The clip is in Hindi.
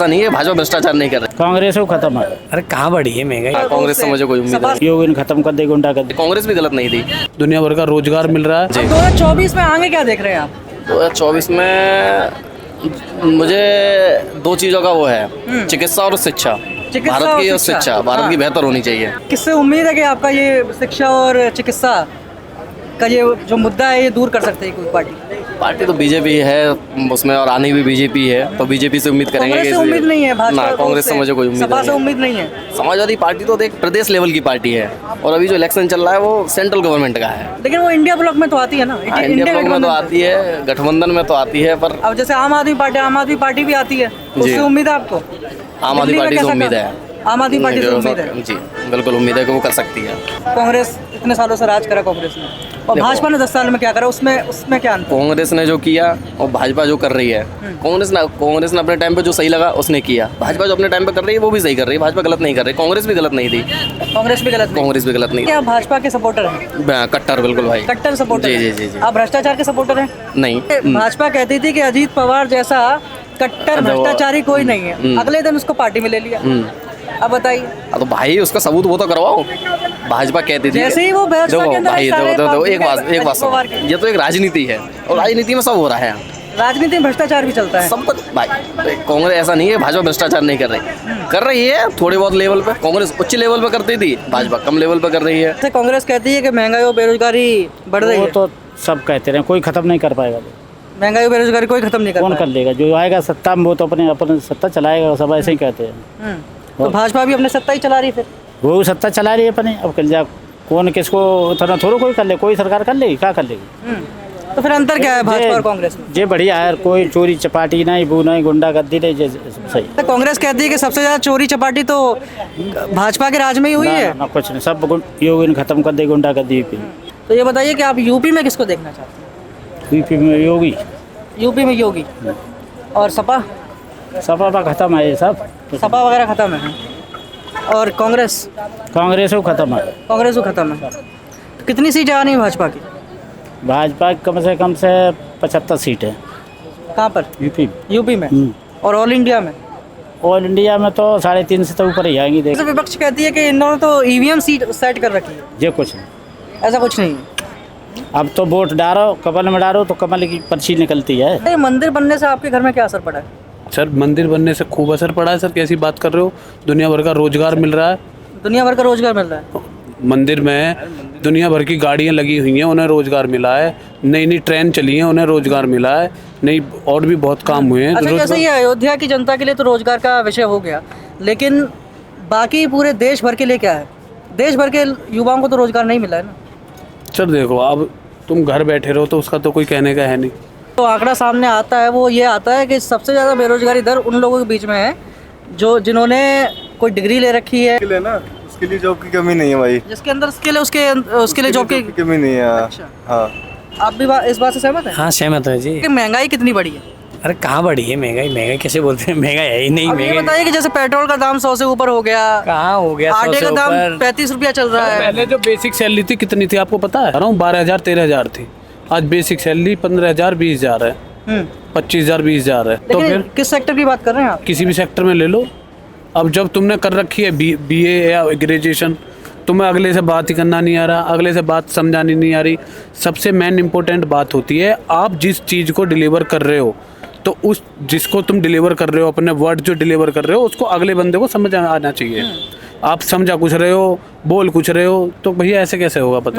ऐसा नहीं है भाजपा भ्रष्टाचार नहीं कर रही। कांग्रेस को खत्म है। अरे कहाँ बढ़ी है महंगाई। कांग्रेस से मुझे कोई उम्मीद नहीं। योगी ने खत्म कर दी, गुंडा कर दी। कांग्रेस भी गलत नहीं थी। दुनिया भर का रोजगार मिल रहा है। 2024 में आगे क्या देख रहे हैं आप? 2024 में मुझे दो चीज़ों का वो है, चिकित्सा और शिक्षा। भारत की और शिक्षा भारत की बेहतर होनी चाहिए। किससे उम्मीद है कि आपका ये शिक्षा और चिकित्सा का ये जो मुद्दा है ये दूर कर सकते है कोई पार्टी तो बीजेपी है उसमें, और आनी भी बीजेपी है, तो बीजेपी से उम्मीद करेंगे। कांग्रेस से उम्मीद नहीं है, भाजपा ना, कांग्रेस से मुझे कोई उम्मीद सपा नहीं से है। उम्मीद नहीं है। समाजवादी पार्टी तो देख प्रदेश लेवल की पार्टी है, और अभी जो इलेक्शन चल रहा है वो सेंट्रल गवर्नमेंट का है। लेकिन वो इंडिया ब्लॉक में तो आती है ना। इंडिया ब्लॉक में तो आती है, गठबंधन में तो आती है, पर अब जैसे आम आदमी पार्टी भी आती है, उससे उम्मीद है आपको? आम आदमी पार्टी से उम्मीद है। आम आदमी पार्टी से उम्मीद है जी, बिल्कुल उम्मीद है कि वो कर सकती है। कांग्रेस इतने सालों से राज करा कांग्रेस ने, और भाजपा ने 10 साल में क्या करा, उसमें क्या अंतर? कांग्रेस ने जो किया और भाजपा जो कर रही है, कांग्रेस ने अपने टाइम पे जो सही लगा उसने किया। भाजपा जो अपने टाइम पे कर रही है वो भी सही कर रही है। भाजपा गलत नहीं कर रही, कांग्रेस भी गलत नहीं थी। कांग्रेस भी गलत नहीं। क्या भाजपा के सपोर्टर हैं? कट्टर, बिल्कुल भाई, कट्टर सपोर्टर। जी जी जी। आप भ्रष्टाचार के सपोर्टर हैं? नहीं। भाजपा कहती थी कि अजीत पवार जैसा कट्टर भ्रष्टाचारी कोई नहीं है, अगले दिन उसको पार्टी में ले लिया। अब बताइए। तो भाई उसका सबूत वो तो करवाओ। भाजपा कहती थी जैसे ही वो भाजपा के अंदर भाई देखो एक बात सुनो, ये तो एक राजनीति है, और राजनीति में सब हो रहा है। राजनीति में भ्रष्टाचार भी चलता है सब कुछ भाई। कांग्रेस ऐसा नहीं है भाजपा भ्रष्टाचार नहीं कर रही है थोड़े बहुत लेवल पे। कांग्रेस उच्च लेवल पे करती थी, भाजपा कम लेवल पे कर रही है। कांग्रेस कहती है कि महंगाई और बेरोजगारी बढ़ रही है, तो सब कहते रहे, कोई खत्म नहीं कर पाएगा। महंगाई और बेरोजगारी कोई खत्म नहीं कौन कर लेगा? जो आएगा सत्ता में वो तो अपने सत्ता चलाएगा, सब ऐसे ही कहते हैं। तो भाजपा भी अपने सत्ता ही चला रही है, फिर वो सत्ता चला रही है अपने। अब कल जा कौन किसको उतना थोड़ा कोई कर ले, कोई सरकार कर लेगी, क्या कर लेगी? तो फिर अंतर क्या है भाजपा और कांग्रेस में? जे बढ़िया है, कोई चोरी चपाटी नहीं, वो नहीं, गुंडा गर्दी नहीं, सही। तो कांग्रेस कहती है कि सबसे ज्यादा चोरी चपाटी तो भाजपा के राज में ही हुई है। ना कुछ नहीं, सब योगी ने खत्म कर दी, गुंडा कर दी। तो ये बताइए कि आप यूपी में किसको देखना चाहते हैं? यूपी में योगी। यूपी में योगी और सपा सपा खत्म है, ये सब सपा वगैरह खत्म है, और कांग्रेस को खत्म है। कांग्रेस को खत्म है। तो कितनी सीटें आनी है भाजपा की? भाजपा कम से 75 सीट है। कहाँ पर? यूपी में। और ऑल इंडिया में? ऑल इंडिया में तो 3.5 से तो ऊपर ही आएंगी। देख, विपक्ष कहती है कि इन्होंने तो ईवीएम सीट सेट कर रखी है। ये कुछ नहीं, ऐसा कुछ नहीं है। अब तो वोट डालो, कमल में डालो तो कमल की पर्ची निकलती है। ये मंदिर बनने से आपके घर में क्या असर पड़ा है? सर मंदिर बनने से खूब असर पड़ा है। सर कैसी बात कर रहे हो? दुनिया भर का रोजगार मिल रहा है। दुनिया भर का रोजगार मिल रहा है। मंदिर में दुनिया भर की गाड़ियाँ लगी हुई हैं, उन्हें रोजगार मिला है। नई नई ट्रेन चली हैं, उन्हें रोजगार मिला है। नई और भी बहुत काम हुए हैं। अच्छा, जैसे ये अयोध्या की जनता के लिए तो रोजगार का विषय हो गया, लेकिन बाकी पूरे देश भर के लिए क्या है? देश भर के युवाओं को तो रोजगार नहीं मिला है ना। सर देखो, अब तुम घर बैठे रहो तो उसका तो कोई कहने का है नहीं। तो आंकड़ा सामने आता है, वो ये आता है कि सबसे ज़्यादा बेरोजगारी दर उन लोगों के बीच में है जिन्होंने कोई डिग्री ले रखी है ना, उसके लिए जॉब की कमी नहीं है भाई। जिसके अंदर स्किल है उसके लिए जॉब की कमी नहीं है। अच्छा। हाँ, आप भी इस बात से सहमत हैं? हाँ सहमत है जी। कि महंगाई कितनी बढ़ी है? अरे कहाँ बढ़ी है महंगाई कैसे बोलते हैं? महंगाई है ही नहीं। अब ये महंगाई बताइए कि जैसे पेट्रोल का दाम 100 से ऊपर हो गया, कहाँ हो गया? 100 आटे से का दाम ऊपर। 35 रुपया चल रहा है। पहले जो बेसिक सैलरी थी कितनी थी आपको पता है? 12,000 13,000 थी। आज बेसिक सैलरी 15,000 20,000 है। 25,000 20,000 है। तो लेकिन फिर किस सेक्टर की बात कर रहे हैं आप? किसी भी सेक्टर में ले लो। अब जब तुमने कर रखी है BA या ग्रेजुएशन, तुम्हें अगले से बात ही करना नहीं आ रहा, अगले से बात समझानी नहीं आ रही। सबसे मेन इंपॉर्टेंट बात होती है आप जिस चीज़ को डिलीवर कर रहे हो, तो उस जिसको तुम डिलीवर कर रहे हो, अपने वर्ड जो डिलीवर कर रहे हो, उसको अगले बंदे को समझ आना चाहिए। आप समझा कुछ रहे हो, बोल कुछ रहे हो, तो भैया ऐसे कैसे होगा बताओ?